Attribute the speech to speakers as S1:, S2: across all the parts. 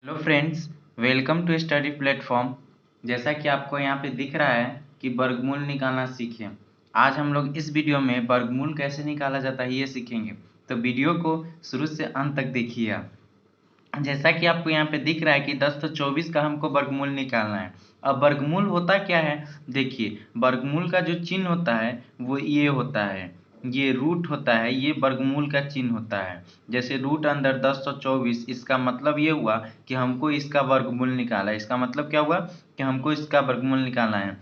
S1: Hello friends, welcome to study platform. जैसा कि आपको यहाँ पे दिख रहा है कि वर्गमूल निकालना सीखें। आज हम लोग इस वीडियो में वर्गमूल कैसे निकाला जाता है ये सीखेंगे, तो वीडियो को शुरू से अंत तक देखिए। जैसा कि आपको यहाँ पे दिख रहा है कि 10 तो 24 का हमको वर्गमूल निकालना है। अब वर्गमूल होता क्या है, देखिए वर्गमूल का जो चिन्ह होता है वो ये होता है, ये रूट होता है, ये वर्गमूल का चिन्ह होता है। जैसे रूट अंदर 1024, इसका मतलब ये हुआ कि हमको इसका वर्गमूल निकाला है। इसका मतलब क्या हुआ कि हमको इसका वर्गमूल निकालना है।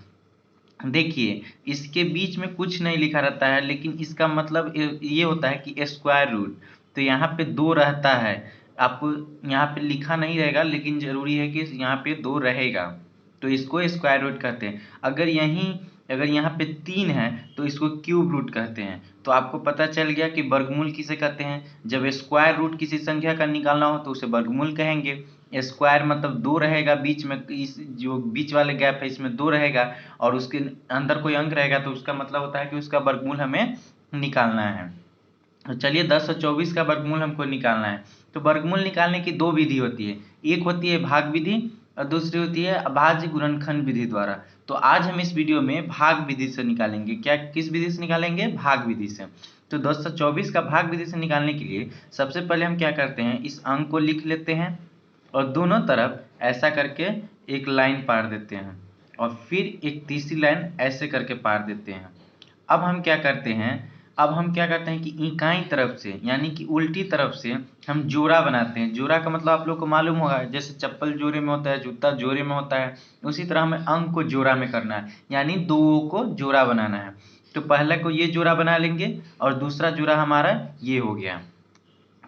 S1: देखिए इसके बीच में कुछ नहीं लिखा रहता है, लेकिन इसका मतलब ये होता है कि स्क्वायर रूट। तो यहाँ पे 2 रहता है, आपको यहाँ पे लिखा नहीं रहेगा, लेकिन जरूरी है कि यहाँ पे 2 रहेगा, तो इसको स्क्वायर रूट कहते हैं। अगर यहाँ पे 3 है तो इसको क्यूब रूट कहते हैं। तो आपको पता चल गया कि वर्गमूल किसे कहते हैं। जब स्क्वायर रूट किसी संख्या का निकालना हो तो उसे वर्गमूल कहेंगे। स्क्वायर मतलब 2 रहेगा बीच में, इस जो बीच वाले गैप है इसमें 2 रहेगा और उसके अंदर कोई अंक रहेगा, तो उसका मतलब होता है कि उसका वर्गमूल हमें निकालना है। तो चलिए 10 और 24 का वर्गमूल हमको निकालना है। तो वर्गमूल निकालने की 2 विधि होती है, एक होती है भाग विधि और दूसरी होती है अभाज्य गुणनखंड विधि द्वारा। तो आज हम इस वीडियो में भाग विधि से निकालेंगे। किस विधि से निकालेंगे? भाग विधि से। तो 10 और 24 का भाग विधि से निकालने के लिए सबसे पहले हम क्या करते हैं, इस अंक को लिख लेते हैं और दोनों तरफ ऐसा करके एक लाइन पार देते हैं और फिर एक तीसरी लाइन ऐसे करके पार देते हैं। अब हम क्या करते हैं कि इकाई तरफ से यानी कि उल्टी तरफ से हम जोड़ा बनाते हैं। जोड़ा का मतलब आप लोग को मालूम होगा, जैसे चप्पल जोड़े में होता है, जूता जोड़े में होता है, उसी तरह हमें अंक को जोड़ा में करना है, यानी दो को जोड़ा बनाना है। तो पहले को ये जोड़ा बना लेंगे और दूसरा जोड़ा हमारा ये हो गया।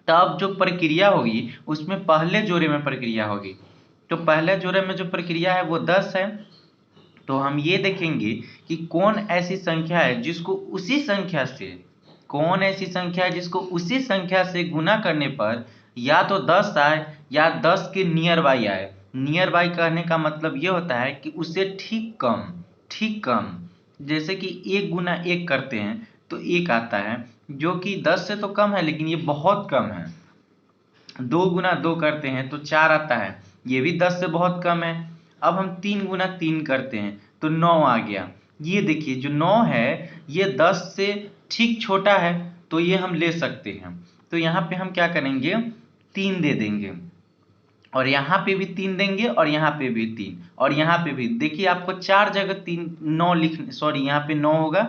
S1: तब जो प्रक्रिया होगी उसमें पहले जोड़े में प्रक्रिया होगी। तो पहले जोड़े में जो प्रक्रिया है वो 10 है। तो हम ये देखेंगे कि कौन ऐसी संख्या है जिसको उसी संख्या से गुना करने पर या तो 10 आए या 10 के नियर बाई आए। नियर बाई कहने का मतलब ये होता है कि उससे ठीक कम। जैसे कि 1 गुना 1 करते हैं तो 1 आता है, जो कि 10 से तो कम है लेकिन ये बहुत कम है। 2 गुना 2 करते हैं तो 4 आता है, ये भी 10 से बहुत कम है। अब हम 3 गुना 3 करते हैं तो 9 आ गया। ये देखिए जो 9 है ये 10 से ठीक छोटा है, तो ये हम ले सकते हैं। तो यहाँ पे हम क्या करेंगे, 3 दे देंगे और यहाँ पे भी 3 देंगे और यहाँ पे भी 3 और यहाँ पे भी। देखिए आपको 4 जगह 3 9 यहाँ पे 9 होगा,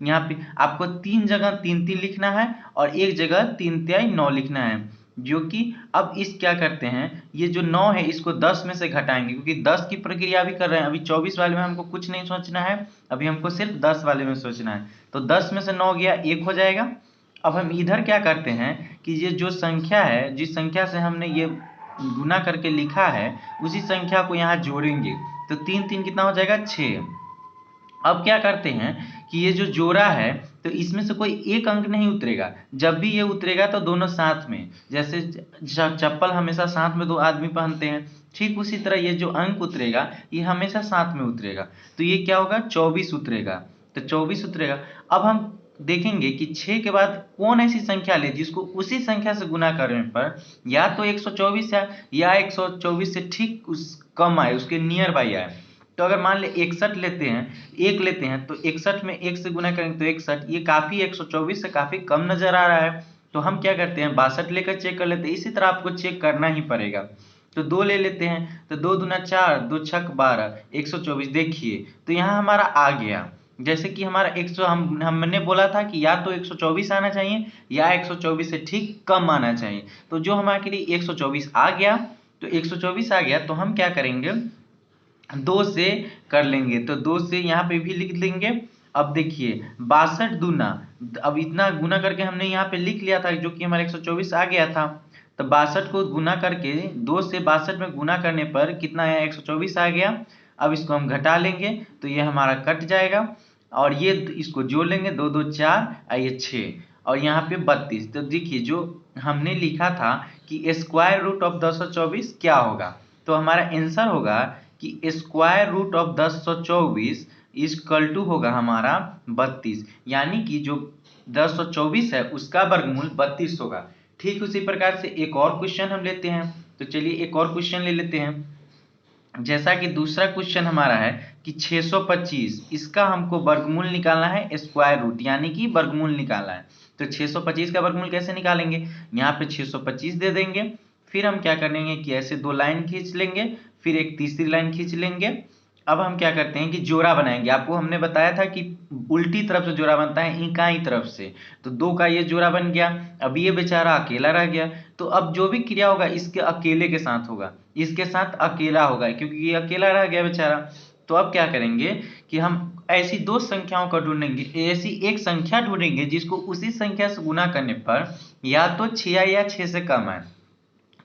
S1: यहाँ पे आपको 3 जगह 3 3 लिखना है और एक जगह 3 तिहाई 9 लिखना है। जो कि अब इस क्या करते हैं, ये जो 9 है इसको 10 में से घटाएंगे, क्योंकि 10 की प्रक्रिया भी कर रहे हैं। अभी 24 वाले में हमको कुछ नहीं सोचना है, अभी हमको सिर्फ 10 वाले में सोचना है। तो 10 में से 9 गया, 1 हो जाएगा। अब हम इधर क्या करते हैं कि ये जो संख्या है, जिस संख्या से हमने ये गुना करके लिखा है, उसी संख्या को यहाँ जोड़ेंगे। तो 3 3 कितना हो जाएगा, 6। अब क्या करते हैं कि ये जो जोड़ा है तो इसमें से कोई एक अंक नहीं उतरेगा। जब भी ये उतरेगा तो दोनों साथ में, जैसे चप्पल हमेशा साथ में 2 आदमी पहनते हैं, ठीक उसी तरह ये जो अंक उतरेगा ये हमेशा साथ में उतरेगा। तो ये क्या होगा, 24 उतरेगा। तो 24 उतरेगा। अब हम देखेंगे कि 6 के बाद कौन ऐसी संख्या ले जिसको उसी संख्या से गुना करने पर या तो 124 है या 124 से ठीक उस कम आए, उसके नियर बाई आए। तो अगर मान ले 61 लेते हैं, 1 लेते हैं, तो 61 में 1 से गुना करेंगे तो 61, ये काफी 124 से काफी कम नजर आ रहा है। तो हम क्या करते हैं, 62 लेकर चेक कर लेते हैं। इसी तरह आपको चेक करना ही पड़ेगा। तो 2 ले लेते हैं, तो 2 दूना 4, 2 छक 12, 124। देखिए तो यहाँ हमारा आ गया। जैसे कि हमारा 100, हमने बोला था कि या तो 124 आना चाहिए या 124 से ठीक कम आना चाहिए। तो जो हमारे लिए 124 आ गया, तो 124 आ गया तो हम क्या करेंगे, 2 से कर लेंगे। तो 2 से यहाँ पे भी लिख देंगे। अब देखिए 62 दूना, अब इतना गुना करके हमने यहाँ पे लिख लिया था, जो कि हमारा 124 आ गया था। तो 62 को गुना करके 2 से 62 में गुना करने पर कितना आया, 124 आ गया। अब इसको हम घटा लेंगे तो ये हमारा कट जाएगा और ये इसको जोड़ लेंगे, 2 2 4 और ये 6 और यहाँ पे 32। तो देखिए जो हमने लिखा था कि स्क्वायर रूट ऑफ 1024 क्या होगा, तो हमारा आंसर होगा कि square root of 1024 equal to होगा हमारा 32, यानी कि जो 1024 है उसका वर्गमूल 32 होगा। ठीक उसी प्रकार से एक और क्वेश्चन हम लेते हैं। तो चलिए एक और क्वेश्चन ले लेते हैं। जैसा कि दूसरा क्वेश्चन हमारा है कि 625, इसका हमको वर्गमूल निकालना है, स्क्वायर रूट यानी कि वर्गमूल निकालना है। तो 625 का वर्गमूल कैसे निकालेंगे, यहाँ पे 625 दे देंगे, फिर हम क्या करेंगे कि ऐसे दो लाइन खींच लेंगे, फिर एक तीसरी लाइन खींच लेंगे। अब हम क्या करते हैं कि जोड़ा बनाएंगे। आपको हमने बताया था कि उल्टी तरफ से जोड़ा बनता है, इकाई तरफ से। तो दो का ये जोड़ा बन गया, अब ये बेचारा अकेला रह गया। तो अब जो भी क्रिया होगा इसके अकेले के साथ होगा, इसके साथ अकेला होगा, क्योंकि ये अकेला रह गया बेचारा। तो अब क्या करेंगे कि हम ऐसी दो संख्याओं का ढूंढेंगे, ऐसी एक संख्या ढूंढेंगे जिसको उसी संख्या से गुना करने पर या तो 6 आए या 6 से कम आए।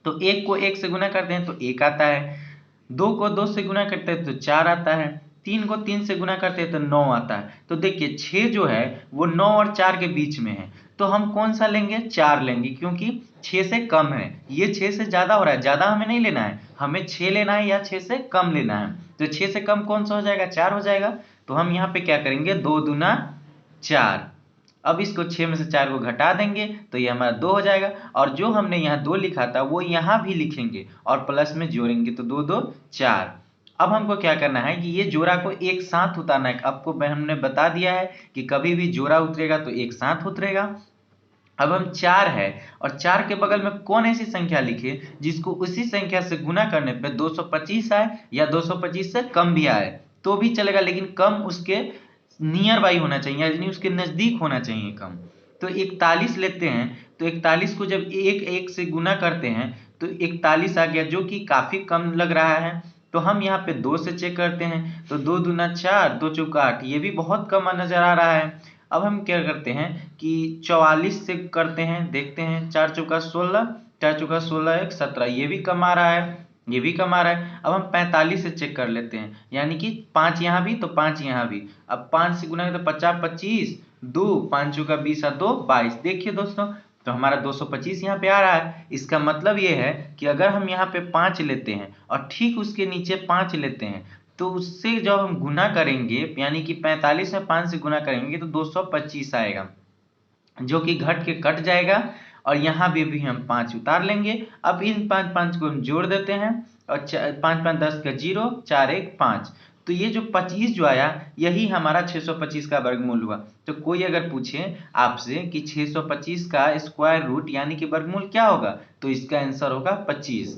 S1: तो एक को एक से गुना करते हैं तो एक आता है, दो को दो से गुना करते हैं तो 4 आता है, तीन को 3 से गुना करते हैं तो 9 आता है। तो देखिए 6 जो है वो 9 और 4 के बीच में है, तो हम कौन सा लेंगे, 4 लेंगे, क्योंकि 6 से कम है। ये 6 से ज्यादा हो रहा है, ज्यादा हमें नहीं लेना है, हमें 6 लेना है या 6 से कम लेना है। तो 6 से कम कौन सा हो जाएगा, 4 हो जाएगा। तो हम यहाँ पे क्या करेंगे, 2 दूना 4। अब इसको 6 में से 4 को घटा देंगे तो ये हमारा 2 हो जाएगा, और जो हमने यहाँ 2 लिखा था वो यहाँ भी लिखेंगे और प्लस में जोड़ेंगे, तो 2 2 4। अब हमको क्या करना है कि ये जोड़ा को एक साथ उतारना है। आपको हमने बता दिया है कि कभी भी जोड़ा उतरेगा तो एक साथ उतरेगा। अब हम 4 है और 4 के बगल में कौन ऐसी संख्या लिखे जिसको उसी संख्या से गुना करने पे 225 आए या 225 से कम भी आए तो भी चलेगा, लेकिन कम उसके नियर बाई होना चाहिए, यानी उसके नजदीक होना चाहिए कम। तो 41 लेते हैं, तो 41 को जब एक एक से गुना करते हैं तो 41 आ गया, जो कि काफी कम लग रहा है। तो हम यहाँ पे 2 से चेक करते हैं, तो 2 दूना 4, 2 चौका 8, ये भी बहुत कम नजर आ रहा है। अब हम क्या करते हैं कि 44 से करते हैं, देखते हैं, 4 चौका 16, 4 चौका 16 1 17, ये भी कम आ रहा है, ये भी कम आ रहा है। अब हम 45 से चेक कर लेते हैं, यानी कि 5 यहाँ भी तो 5 यहाँ भी। अब 5 से गुना तो 50 25, 2 5 चौका 20 और 2 22। देखिए दोस्तों, तो हमारा 225 यहाँ पे आ रहा है। इसका मतलब ये है कि अगर हम यहाँ पे 5 लेते हैं और ठीक उसके नीचे 5 लेते हैं, तो उससे जब हम गुना करेंगे, यानी कि 45 में 5 से गुना करेंगे तो 225 आएगा, जो कि घट के कट जाएगा, और यहाँ भी हम 5 उतार लेंगे। अब इन 5 5 को हम जोड़ देते हैं, और 5 5 10 का 0, 4 1 5। तो ये जो 25 जो आया यही हमारा 625 का वर्गमूल हुआ। तो कोई अगर पूछे आपसे कि 625 का स्क्वायर रूट यानी कि वर्गमूल क्या होगा, तो इसका आंसर होगा 25।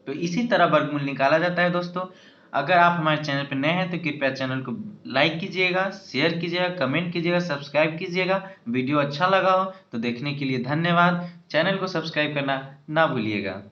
S1: तो इसी तरह वर्गमूल निकाला जाता है दोस्तों। अगर आप हमारे चैनल पर नए हैं तो कृपया चैनल को लाइक कीजिएगा, शेयर कीजिएगा, कमेंट कीजिएगा, सब्सक्राइब कीजिएगा। वीडियो अच्छा लगा हो तो देखने के लिए धन्यवाद। चैनल को सब्सक्राइब करना ना भूलिएगा।